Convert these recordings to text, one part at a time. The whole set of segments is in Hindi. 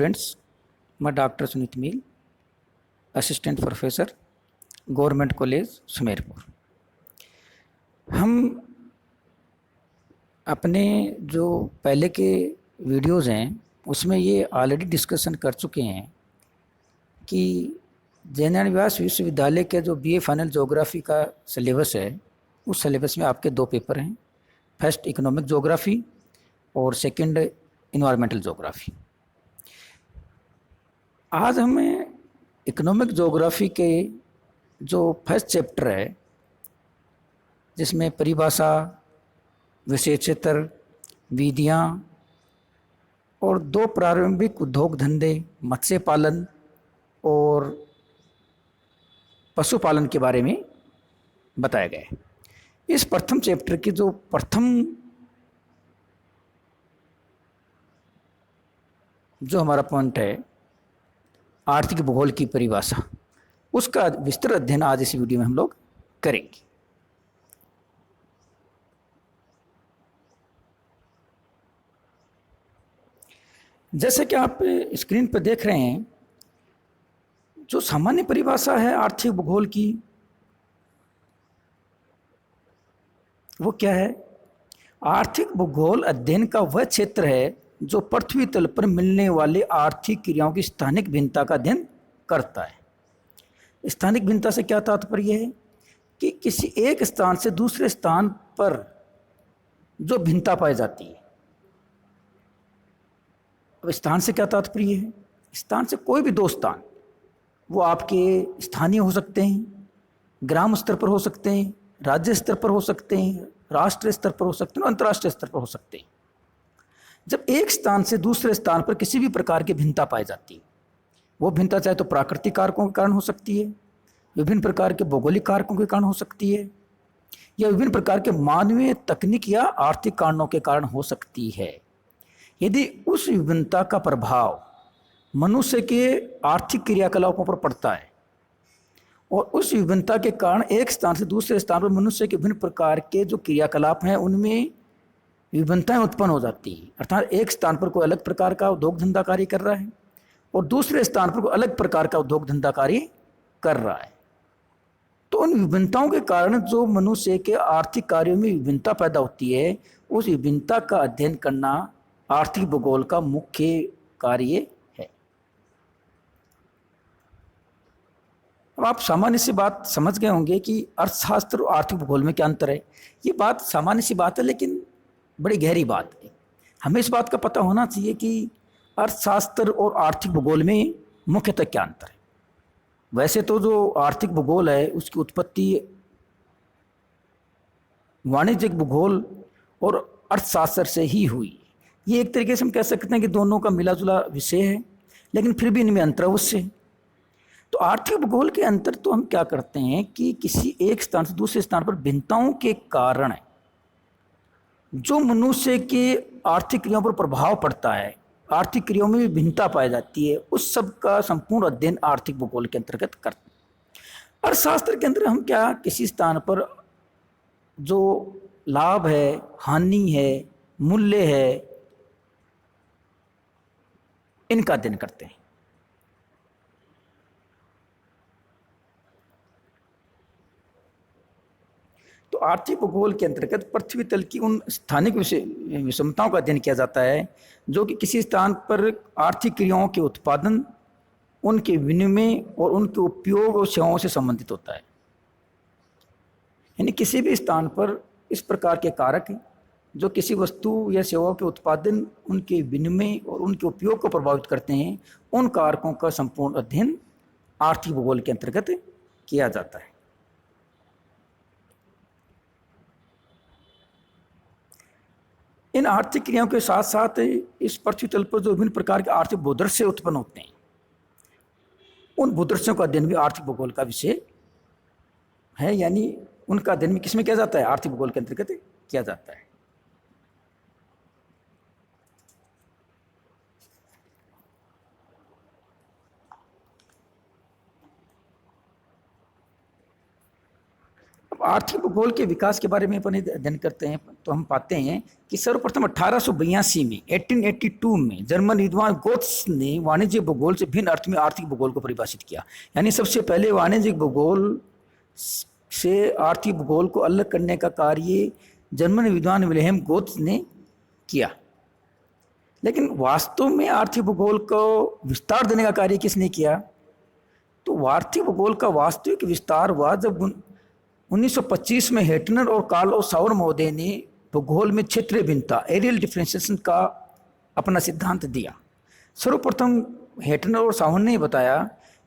स्टूडेंट्स, मैं doctor Sunit Meel, assistant professor, government college Sumerpur. हम अपने जो पहले के वीडियोस हैं उसमें ये ऑलरेडी डिस्कशन कर चुके हैं कि जयनारायण व्यास विश्वविद्यालय के जो बीए फाइनल ज्योग्राफी का सिलेबस है, उस सिलेबस में आपके दो पेपर हैं, फर्स्ट इकोनॉमिक ज्योग्राफी और सेकंड इन्वायरमेंटल ज्योग्राफी। आज हमें इकोनॉमिक ज्योग्राफी के जो फर्स्ट चैप्टर है, जिसमें परिभाषा, विशेष क्षेत्र, विधियाँ और दो प्रारंभिक उद्योग धंधे, मत्स्य पालन और पशुपालन के बारे में बताया गया है। इस प्रथम चैप्टर की जो हमारा पॉइंट है, आर्थिक भूगोल की परिभाषा, उसका विस्तृत अध्ययन आज इस वीडियो में हम लोग करेंगे। जैसे कि आप स्क्रीन पर देख रहे हैं, जो सामान्य परिभाषा है आर्थिक भूगोल की, वो क्या है? आर्थिक भूगोल अध्ययन का वह क्षेत्र है जो पृथ्वी तल पर मिलने वाले आर्थिक क्रियाओं की स्थानिक भिन्नता का अध्ययन करता है। स्थानिक भिन्नता से क्या तात्पर्य है कि किसी एक स्थान से दूसरे स्थान पर जो भिन्नता पाई जाती है। अब स्थान से क्या तात्पर्य है? स्थान से कोई भी दो स्थान, वो आपके स्थानीय हो सकते हैं, ग्राम स्तर पर हो सकते हैं, राज्य स्तर पर हो सकते हैं, राष्ट्रीय स्तर पर हो सकते हैं, अंतर्राष्ट्रीय स्तर पर हो सकते हैं। जब एक स्थान से दूसरे स्थान पर किसी भी प्रकार की भिन्नता पाई जाती है, वो भिन्नता चाहे तो प्राकृतिक कारकों के कारण हो सकती है, विभिन्न प्रकार के भौगोलिक कारकों के कारण हो सकती है, या विभिन्न प्रकार के मानवीय, तकनीक या आर्थिक कारणों के कारण हो सकती है। यदि उस विभिन्नता का प्रभाव मनुष्य के आर्थिक क्रियाकलापों पर पड़ता है और उस विभिन्नता के कारण एक स्थान से दूसरे स्थान पर मनुष्य के विभिन्न प्रकार के जो क्रियाकलाप हैं उनमें विभिन्नताएं उत्पन्न हो जाती है। अर्थात एक स्थान पर कोई अलग प्रकार का उद्योग धंधा कार्य कर रहा है और दूसरे स्थान पर कोई अलग प्रकार का उद्योग धंधा कार्य कर रहा है, तो उन विभिन्नताओं के कारण जो मनुष्य के आर्थिक कार्यों में विभिन्नता पैदा होती है, उस विभिन्नता का अध्ययन करना आर्थिक भूगोल का मुख्य कार्य है। अब आप सामान्य सी बात समझ गए होंगे कि अर्थशास्त्र और आर्थिक भूगोल में क्या अंतर है। ये बात सामान्य सी बात है, लेकिन बड़ी गहरी बात है। हमें इस बात का पता होना चाहिए कि अर्थशास्त्र और आर्थिक भूगोल में मुख्यतः क्या अंतर है। वैसे तो जो आर्थिक भूगोल है उसकी उत्पत्ति वाणिज्यिक भूगोल और अर्थशास्त्र से ही हुई। ये एक तरीके से हम कह सकते हैं कि दोनों का मिला जुला विषय है, लेकिन फिर भी इनमें अंतर अवश्य है। तो आर्थिक भूगोल के अंतर तो हम क्या करते हैं कि किसी एक स्थान से दूसरे स्थान पर भिन्नताओं के कारण जो मनुष्य के आर्थिक क्रियाओं पर प्रभाव पड़ता है, आर्थिक क्रियाओं में भी भिन्नता पाई जाती है, उस सब का संपूर्ण अध्ययन आर्थिक भूगोल के अंतर्गत करते हैं। अर्थशास्त्र के अंदर हम क्या किसी स्थान पर जो लाभ है, हानि है, मूल्य है, इनका अध्ययन करते हैं। तो आर्थिक भूगोल के अंतर्गत पृथ्वी तल की उन स्थानिक विषमताओं का अध्ययन किया जाता है जो कि किसी स्थान पर आर्थिक क्रियाओं के उत्पादन, उनके विनिमय और उनके उपयोग और सेवाओं से संबंधित होता है। यानी किसी भी स्थान पर इस प्रकार के कारक जो किसी वस्तु या सेवा के उत्पादन, उनके विनिमय और उनके उपयोग को प्रभावित करते हैं, उन कारकों का संपूर्ण अध्ययन आर्थिक भूगोल के अंतर्गत किया जाता है। इन आर्थिक क्रियाओं के साथ साथ इस पृथ्वी तल पर जो विभिन्न प्रकार के आर्थिक भूदृश्य उत्पन्न होते हैं, उन भूदृश्यों का अध्ययन भी आर्थिक भूगोल का विषय है। यानी उनका अध्ययन भी किसमें किया जाता है? आर्थिक भूगोल के अंतर्गत किया जाता है। अब आर्थिक भूगोल के विकास के बारे में अपन अध्ययन करते हैं तो हम पाते हैं कि सर्वप्रथम 1882 में 1882 में जर्मन विद्वान गोत्स ने वाणिज्य भूगोल से भिन्न अर्थ में आर्थिक भूगोल को परिभाषित किया। यानी सबसे पहले वाणिज्यिक भूगोल से आर्थिक भूगोल को अलग करने का कार्य जर्मन विद्वान विल्हेम गोत्स ने किया। लेकिन वास्तव में आर्थिक भूगोल को विस्तार देने का कार्य किसने किया? तो आर्थिक भूगोल का वास्तविक विस्तार हुआ जब 1925 में हेटनर और कार्ल ओ सावर महोदय ने भूगोल में क्षेत्रीय भिन्नता एरियल डिफरेंशिएशन का अपना सिद्धांत दिया। सर्वप्रथम हेटनर और सावर ने बताया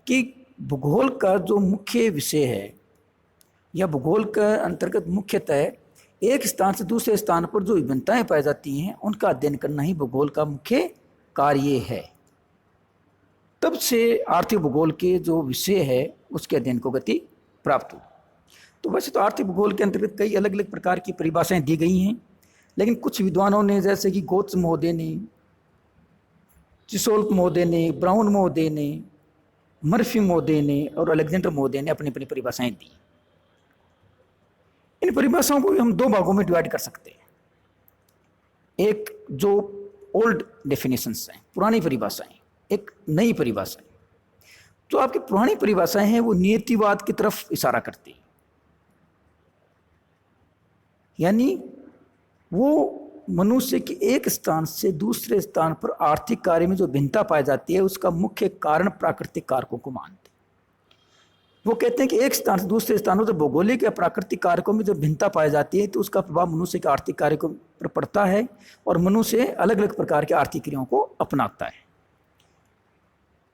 कि भूगोल का जो मुख्य विषय है या भूगोल के अंतर्गत मुख्यतः एक स्थान से दूसरे स्थान पर जो विभिन्नताएं पाई जाती हैं उनका अध्ययन करना ही भूगोल का मुख्य कार्य है। तब से आर्थिक भूगोल के जो विषय है उसके अध्ययन को गति प्राप्त हुई। तो वैसे तो आर्थिक भूगोल के अंतर्गत कई अलग अलग प्रकार की परिभाषाएं दी गई हैं, लेकिन कुछ विद्वानों ने जैसे कि गोत्स महोदय ने, चिसोल्फ महोदय ने, ब्राउन महोदय ने, मर्फी महोदय ने और अलेक्जेंडर महोदय ने अपनी अपनी परिभाषाएं दी। इन परिभाषाओं को भी हम दो भागों में डिवाइड कर सकते हैं। एक जो ओल्ड डेफिनेशंस हैं, पुरानी परिभाषाएं, एक नई परिभाषाएं। जो आपकी पुरानी परिभाषाएं हैं वो नियतिवाद की तरफ इशारा करती है, यानी वो मनुष्य के एक स्थान से दूसरे स्थान पर आर्थिक कार्य में जो भिन्नता पाई जाती है उसका मुख्य कारण प्राकृतिक कारकों को मानते हैं। वो कहते हैं कि एक स्थान से दूसरे स्थानों से भौगोलिक या प्राकृतिक कारकों में जो भिन्नता पाई जाती है तो उसका प्रभाव मनुष्य के आर्थिक कार्य पर पड़ता है और मनुष्य अलग अलग प्रकार के आर्थिक क्रियाओं को अपनाता है।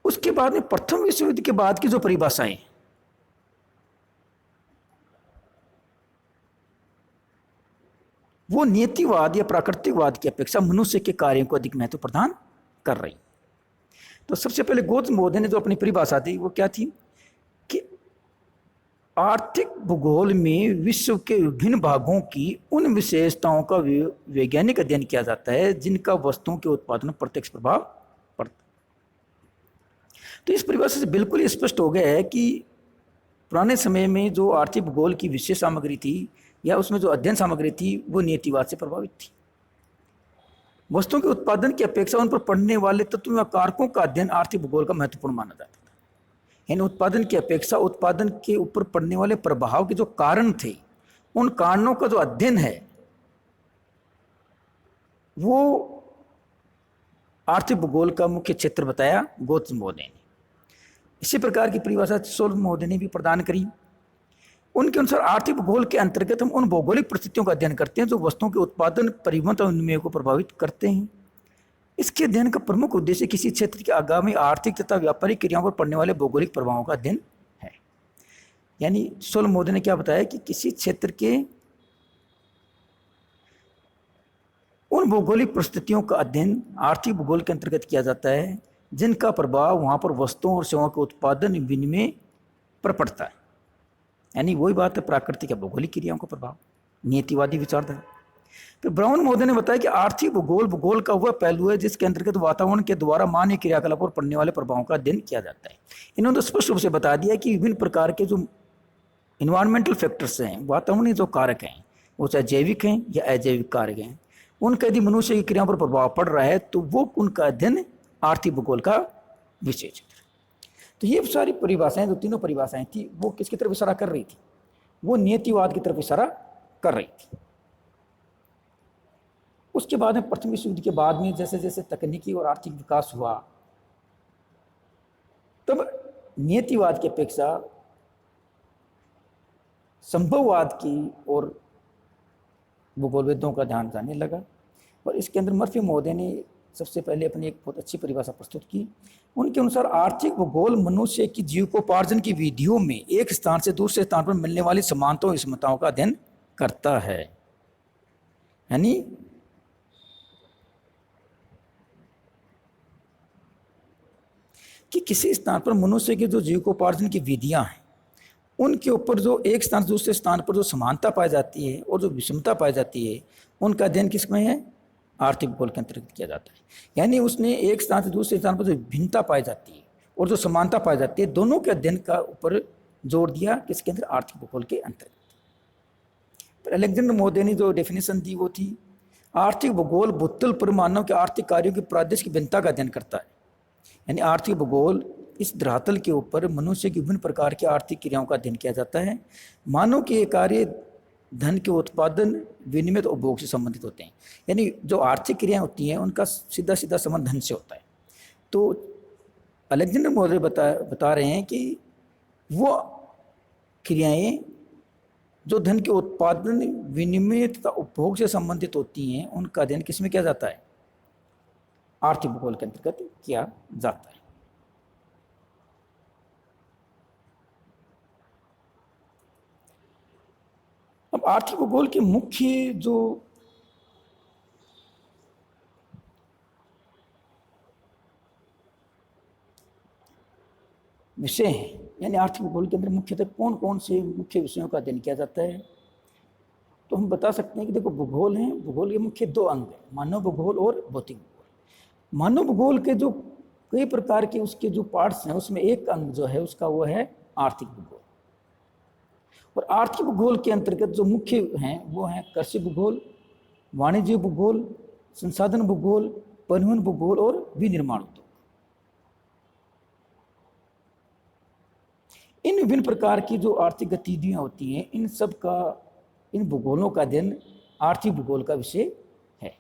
उसके बाद में प्रथम विश्व युद्ध के बाद की जो परिभाषाएं वो नियतिवाद या प्राकृतिकवाद की अपेक्षा मनुष्य के कार्यों को अधिक महत्व प्रदान कर रही। तो सबसे पहले गोत्स महोदय ने जो अपनी परिभाषा दी वो क्या थी कि आर्थिक भूगोल में विश्व के विभिन्न भागों की उन विशेषताओं का वैज्ञानिक अध्ययन किया जाता है जिनका वस्तुओं के उत्पादन पर प्रत्यक्ष प्रभाव पड़ता है। तो इस परिभाषा से बिल्कुल स्पष्ट हो गया है कि पुराने समय में जो आर्थिक भूगोल की विशेष सामग्री थी या उसमें जो अध्ययन सामग्री थी वो नियतिवाद से प्रभावित थी। वस्तुओं के उत्पादन की अपेक्षा उन पर पड़ने वाले तत्वों या कारकों का अध्ययन आर्थिक भूगोल का महत्वपूर्ण माना जाता था। यानी उत्पादन की अपेक्षा उत्पादन के ऊपर पड़ने वाले प्रभाव के जो कारण थे उन कारणों का जो अध्ययन है वो आर्थिक भूगोल का मुख्य क्षेत्र बताया गोत्स महोदय ने। इसी प्रकार की परिभाषा चिसोल्फ महोदय ने भी प्रदान करी। उनके अनुसार आर्थिक भूगोल के अंतर्गत हम उन भौगोलिक परिस्थितियों का अध्ययन करते हैं जो वस्तुओं के उत्पादन, परिवहन और विनिमय को प्रभावित करते हैं। इसके अध्ययन का प्रमुख उद्देश्य किसी क्षेत्र के आगामी आर्थिक तथा व्यापारिक क्रियाओं पर पड़ने वाले भौगोलिक प्रभावों का अध्ययन है। यानी चिसोल्फ महोदय ने क्या बताया कि किसी क्षेत्र के उन भौगोलिक परिस्थितियों का अध्ययन आर्थिक भूगोल के अंतर्गत किया जाता है जिनका प्रभाव वहां पर वस्तुओं और सेवाओं के उत्पादन विनिमय पर पड़ता है। यानी वही बात है प्राकृतिक या भौगोलिक क्रियाओं का प्रभाव, नियतिवादी विचारधारा। फिर ब्राउन महोदय ने बताया कि आर्थिक भूगोल का वह पहलू है जिसके अंतर्गत वातावरण के द्वारा मानवीय क्रियाकलापों पर पड़ने वाले प्रभावों का अध्ययन किया जाता है। इन्होंने तो स्पष्ट रूप से बता दिया कि विभिन्न प्रकार के जो इन्वायरमेंटल फैक्टर्स हैं, वातावरणीय जो कारक हैं, वो चाहे जैविक हैं या अजैविक कारक हैं, उनका यदि मनुष्य की क्रियाओं पर प्रभाव पड़ रहा है तो वो उनका अध्ययन आर्थिक भूगोल का विषय क्षेत्र। तो ये सारी परिभाषाएं, जो तीनों परिभाषाएं थी, वो किसकी तरफ इशारा कर रही थी? वो नियतिवाद की तरफ इशारा कर रही थी। उसके बाद में प्रथम विश्व युद्ध के बाद में जैसे जैसे तकनीकी और आर्थिक विकास हुआ तब नियतिवाद की अपेक्षा संभववाद की और भूगोलविदों का ध्यान जाने लगा। और इसके अंदर मर्फी महोदय ने सबसे पहले अपनी एक बहुत अच्छी परिभाषा प्रस्तुत की। उनके अनुसार आर्थिक भूगोल मनुष्य की जीविकोपार्जन की विधियों में एक स्थान से दूसरे स्थान पर मिलने वाली समानताओं विषमताओं का अध्ययन करता है। यानी कि किसी स्थान पर मनुष्य की जो जीविकोपार्जन की विधियां हैं उनके ऊपर जो एक स्थान से दूसरे स्थान पर जो समानता पाई जाती है और जो विषमता पाई जाती है उनका अध्ययन किसमें है? आर्थिक भूगोल के अंतर्गत किया जाता है। यानी उसने एक स्थान से दूसरे स्थान पर जो भिन्नता पाई जाती है और जो समानता पाई जाती है दोनों के अध्ययन का ऊपर जोर दिया किसके अंदर? आर्थिक भूगोल के अंतर्गत। पर अलेक्जेंडर मोदी ने जो डेफिनेशन दी वो थी, आर्थिक भूगोल भूतल पर मानव के आर्थिक कार्यों की प्रादेशिक भिन्नता का अध्ययन करता है। यानी आर्थिक भूगोल इस धरातल के ऊपर मनुष्य की विभिन्न प्रकार की आर्थिक क्रियाओं का अध्ययन किया जाता है। मानव के ये कार्य धन के उत्पादन, विनिमय और उपभोग से संबंधित होते हैं। यानी जो आर्थिक क्रियाएं होती हैं उनका सीधा सीधा संबंध धन से होता है। तो अलेक्जेंडर मोदी बता रहे हैं कि वो क्रियाएं जो धन के उत्पादन, विनिमय तथा उपभोग से संबंधित होती हैं, उनका अध्ययन किसमें किया जाता है? आर्थिक भूगोल के अंतर्गत किया जाता है। अब आर्थिक भूगोल के मुख्य जो विषय हैं, यानी आर्थिक भूगोल के अंदर मुख्यतः कौन कौन से मुख्य विषयों का अध्ययन किया जाता है, तो हम बता सकते हैं कि देखो, भूगोल है, भूगोल के मुख्य दो अंग हैं, मानव भूगोल और भौतिक भूगोल। मानव भूगोल के जो कई प्रकार के उसके जो पार्ट्स हैं, उसमें एक अंग जो है उसका वो है आर्थिक भूगोल। और आर्थिक भूगोल के अंतर्गत जो मुख्य हैं वो हैं कृषि भूगोल, वाणिज्य भूगोल, संसाधन भूगोल, परिवहन भूगोल और विनिर्माण उद्योग। इन विभिन्न प्रकार की जो आर्थिक गतिविधियां होती हैं, इन सब का, इन भूगोलों का अध्ययन आर्थिक भूगोल का विषय है।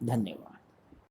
धन्यवाद।